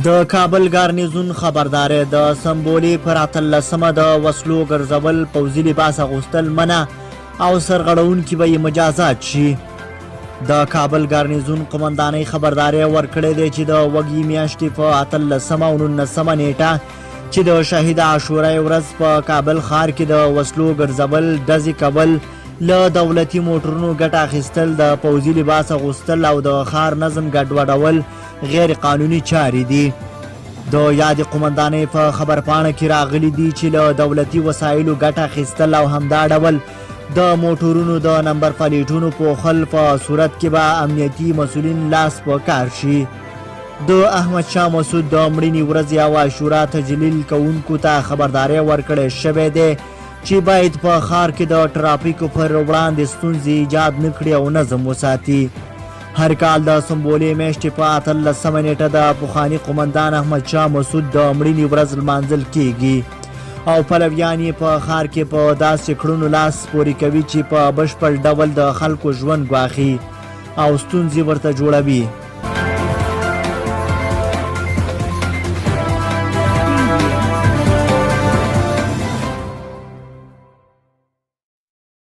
د کابل ګارنیزیون خبردارۍ د سمبولي پر 18مه د وسلو ګرځول، پوځي لباس اغوستل منع او سرغړونکي به یې مجازات شي. د کابل ګارنیزیون قومندانۍ خبردارۍ ورکړې دی چې د وږي میاشتې په 18مه او 19مه نیټه چې د شهید عاشورای ورځ په کابل ښار کې د وسلو ګرځول، ډزې کول، له دولتي موټرونو ګټه اخیستل، د پوځي لباس اغوستل او د ښار نظم ګډوډول غیر قانوني چارې دي. د یادې قومندانۍ په خبرپاڼه کې راغلي دي چې له دولتي وسایلو ګټه اخیستل او همدا ډول د موټرونو د نمبر پلیټونو پوښل په صورت کې به امنیتي مسؤلین لاس په کار شي. د احمد شاه مسعود د مړینې ورځ او عاشورا تجلیل کوونکو ته خبرداری ورکړی شوی دی چې باید په ښار کې د ټرافیکو پر وړاندې ستونزې ایجاد نه کړي او نظم وساتي. هر کال د سمبولي میاشتې په 18مه نیټه د پخواني قومندان احمد شاه مسعود د مړینې ورځ لمانځل کیږي او پلویان یې په ښار کې په داسې کړنو لاس پورې کوي چې په بشپړ ډول د خلکو ژوند ګواښي او ستونزې ورته جوړوي.